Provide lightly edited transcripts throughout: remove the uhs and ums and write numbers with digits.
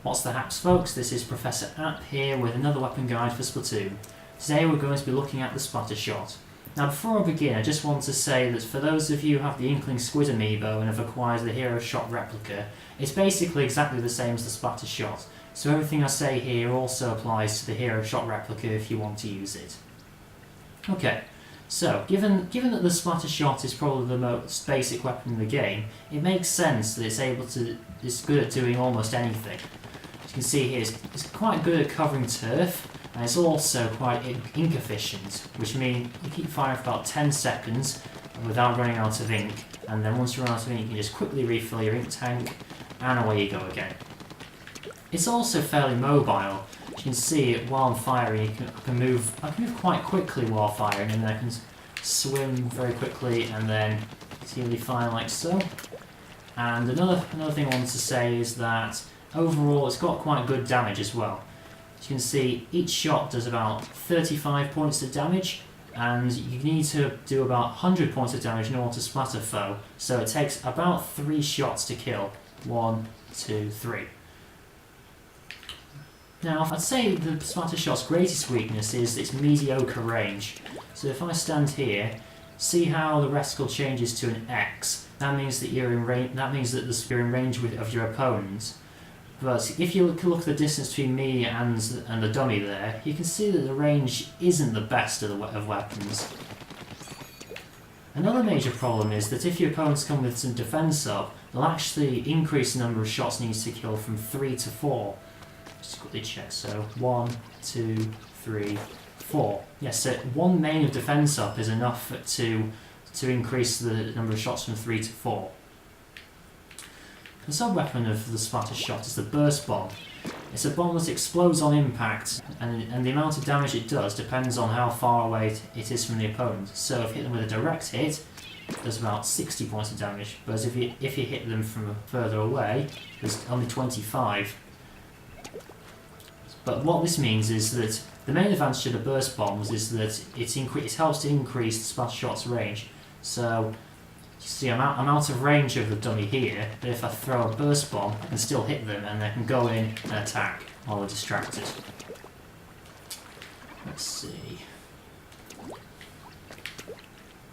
What's the haps, folks? This is Professor App here with another weapon guide for Splatoon. Today we're going to be looking at the Splattershot. Now before I begin, I just want to say that for those of you who have the Inkling Squid amiibo and have acquired the Hero Shot replica, it's basically exactly the same as the Splattershot, so everything I say here also applies to the Hero Shot replica if you want to use it. Okay, so given that the Splattershot is probably the most basic weapon in the game, it makes sense that it's good at doing almost anything. As you can see here, it's quite good at covering turf, and it's also quite ink efficient, which means you keep firing for about 10 seconds without running out of ink, and then once you run out of ink you can just quickly refill your ink tank, and away you go again. It's also fairly mobile. As you can see, while I'm firing, I can move quite quickly while firing, and then I can swim very quickly and then continually fire like so. And another thing I wanted to say is that overall it's got quite good damage as well. As you can see, each shot does about 35 points of damage, and you need to do about 100 points of damage in order to splatter foe, so it takes about 3 shots to kill. 1, 2, 3. Now, I'd say the Splattershot's greatest weakness is its mediocre range. So if I stand here, see how the reticle changes to an X. That means that you're in range. That means that you're in range of your opponent. But if you look at the distance between me and the dummy there, you can see that the range isn't the best of weapons. Another major problem is that if your opponents come with some defense up, they'll actually increase the number of shots needs to kill from 3 to 4. Just quickly check. So 1, 2, 3, 4. Yes, so one main of defense up is enough to increase the number of shots from 3 to 4. The sub-weapon of the Splattershot is the burst bomb. It's a bomb that explodes on impact, and the amount of damage it does depends on how far away it is from the opponent. So if you hit them with a direct hit, there's about 60 points of damage, whereas if you hit them from further away, there's only 25. But what this means is that the main advantage of the burst bombs is that it helps to increase the Splattershot's range. So you see, I'm out of range of the dummy here, but if I throw a burst bomb, I can still hit them and they can go in and attack while they're distracted. Let's see.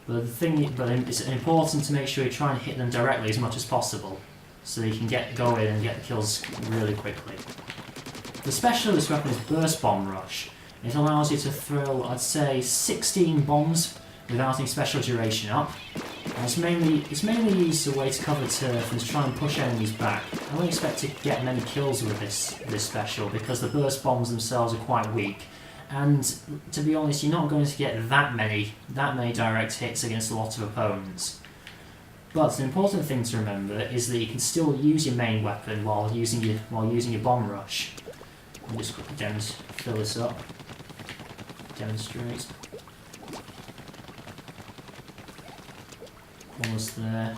But it's important to make sure you try and hit them directly as much as possible, so you can go in and get the kills really quickly. The special of this weapon is Burst Bomb Rush. It allows you to throw, I'd say, 16 bombs without any special duration up. And it's mainly used as a way to cover turf and to try and push enemies back. I don't expect to get many kills with this special because the burst bombs themselves are quite weak. And to be honest, you're not going to get that many direct hits against a lot of opponents. But an important thing to remember is that you can still use your main weapon while using your bomb rush. I'll just quickly fill this up. Demonstrate. Almost there.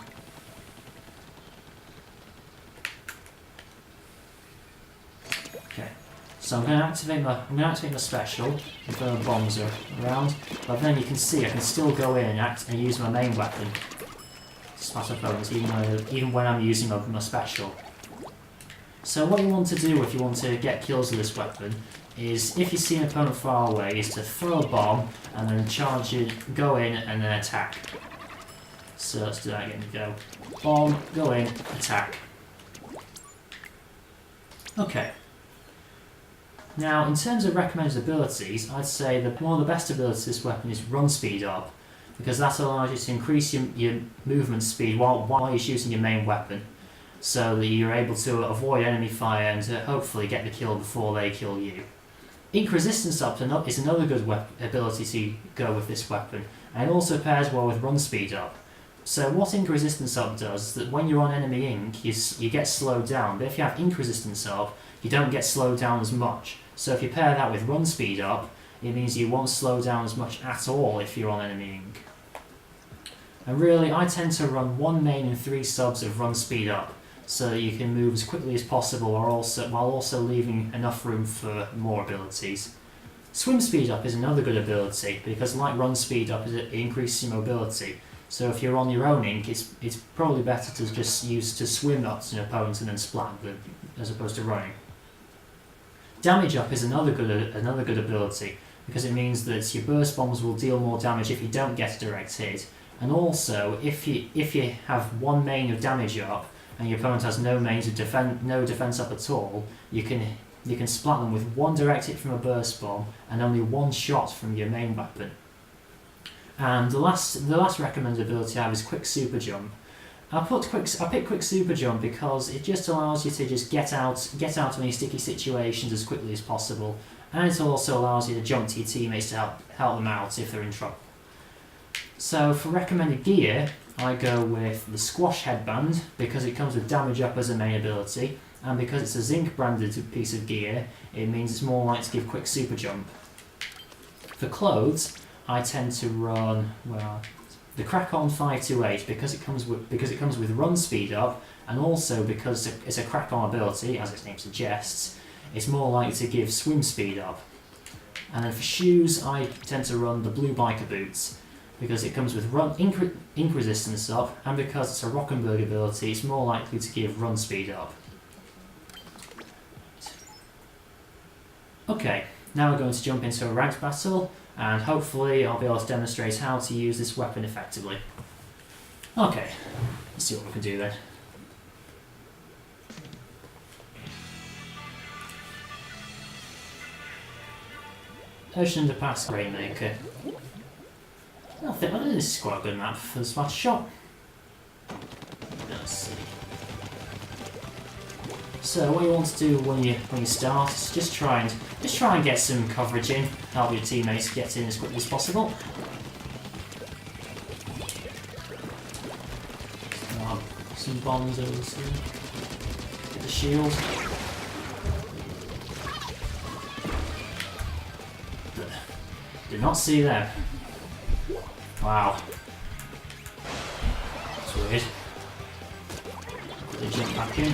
Okay, so I'm going to activate my special if the bombs are around. But then you can see I can still go in and use my main weapon to splatter opponents even when I'm using my special. So what you want to do if you want to get kills with this weapon is, if you see an opponent far away, is to throw a bomb and then charge it, go in and then attack. So let's do that again. Go bomb, go in, attack. Okay. Now, in terms of recommended abilities, I'd say that one of the best abilities of this weapon is run speed up, because that allows you to increase your movement speed while you're using your main weapon, so that you're able to avoid enemy fire and to hopefully get the kill before they kill you. Ink resistance up is another good ability to go with this weapon, and it also pairs well with run speed up. So what ink resistance up does is that when you're on enemy ink, you get slowed down, but if you have ink resistance up, you don't get slowed down as much. So if you pair that with run speed up, it means you won't slow down as much at all if you're on enemy ink. And really, I tend to run 1 main and 3 subs of run speed up, so that you can move as quickly as possible while also leaving enough room for more abilities. Swim speed up is another good ability, because like run speed up, it increases your mobility. So if you're on your own ink, it's probably better to just use to swim up to an opponent and then splat them, as opposed to running. Damage up is another good ability, because it means that your burst bombs will deal more damage if you don't get a direct hit, and also if you have one main of damage up and your opponent has no mains of defense up at all, you can splat them with one direct hit from a burst bomb and only one shot from your main weapon. And the last recommended ability I have is quick super jump. I picked quick super jump because it just allows you to just get out of any sticky situations as quickly as possible, and it also allows you to jump to your teammates to help them out if they're in trouble. So for recommended gear, I go with the squash headband because it comes with damage up as a main ability, and because it's a zinc branded piece of gear, it means it's more likely to give quick super jump. For clothes, I tend to run the Crack-On 528 because it comes with run speed up, and also because it's a Crack-On ability, as its name suggests, it's more likely to give swim speed up. And then for shoes, I tend to run the blue biker boots because it comes with ink resistance up, and because it's a Rockenberg ability, it's more likely to give run speed up. Okay, now we're going to jump into a ranked battle, and hopefully I'll be able to demonstrate how to use this weapon effectively. Okay, let's see what we can do then. Ocean Underpass Rainmaker. I think this is quite a good map for the Splattershot. Let's see. So what you want to do when you start is just try and get some coverage in, help your teammates get in as quickly as possible. Some bombs over here. Get the shield. Did not see them. Wow. That's weird. They jump back in.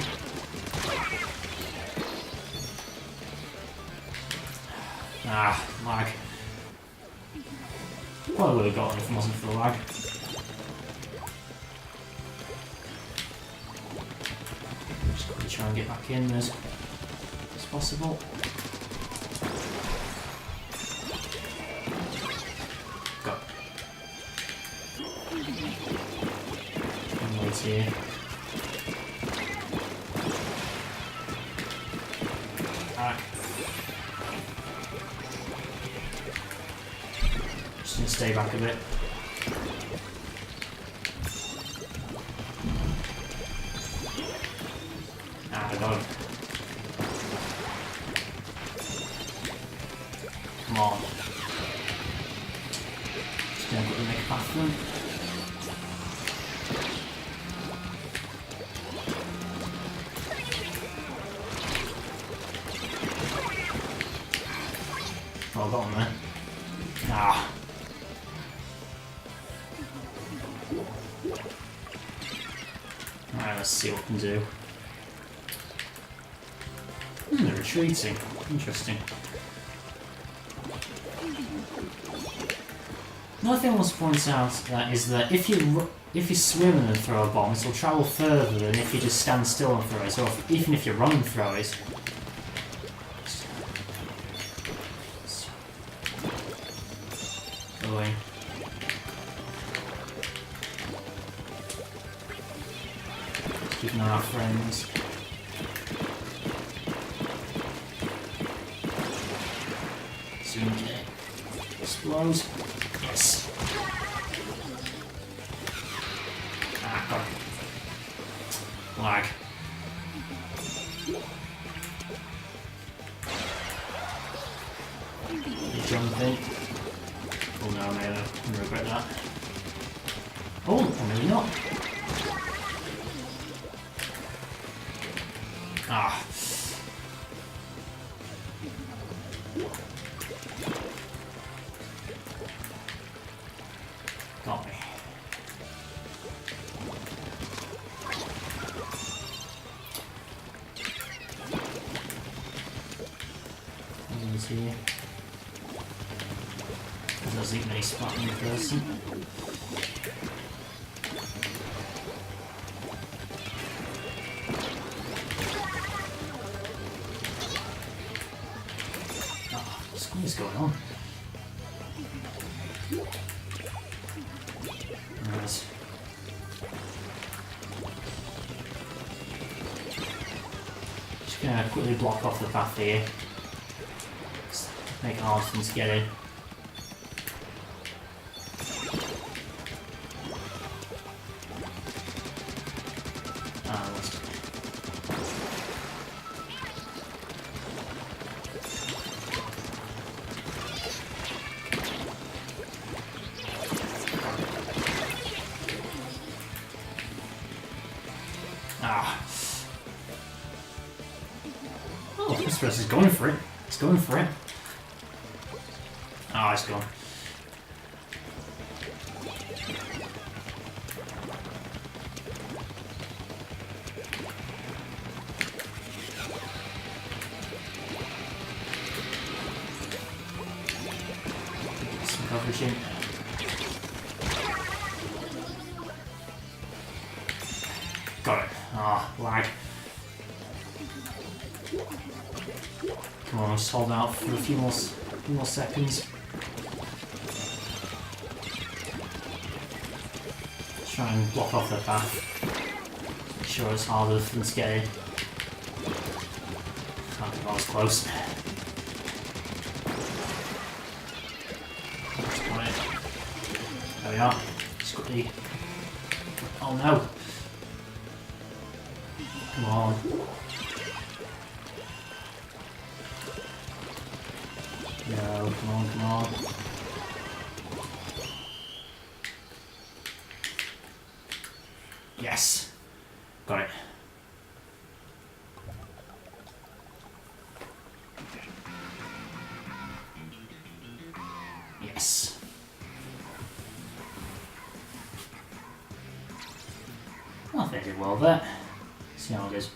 Ah, lag. Probably would have gotten if it wasn't for the lag. Just quickly try and get back in as possible. Go. And wait here. Back. Just gonna stay back a bit. Ah, I got him. Come on. Just gonna quickly make a path for them. Oh, I got him there. Ah. Alright, let's see what we can do. They're retreating. Interesting. Another thing I want to point out is that if you swim and throw a bomb, it will travel further than if you just stand still and throw it, or even if you run and throw it. Going. Keeping our friends. Soon to explode. Yes. Ah, got it. Lag. You jumping. Oh no, maybe I'm gonna regret that. Oh, or maybe not. Ah. Got me. Who's here? There's not many spotting in person. What is going on? Right. Just gonna quickly block off the path here. Just make it hard for them to get in. Oh, this person's going for it. It's going for it. Oh, it's gone. Some coverage in. Got it. Ah, lag. Come on, just hold out for a few more seconds. Try and block off their path. Make sure it's harder for them to get in. I think I was close. There we are. Just quickly. Oh no! Come on. No, come on, come on. Yes! Got it. Yes. I think I did well there. See how it is.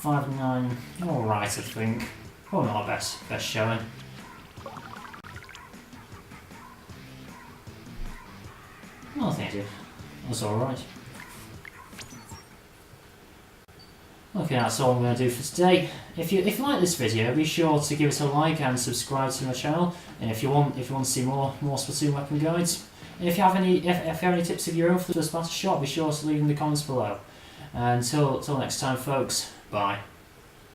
5-9. Alright, I think. Probably not our best showing. No, I think I did. That's alright. Okay, that's all I'm going to do for today. If you like this video, be sure to give it a like and subscribe to my channel. And if you want to see more Splatoon weapon guides, and if you have any tips of your own for the Splattershot, be sure to leave in the comments below. Until next time, folks. Bye.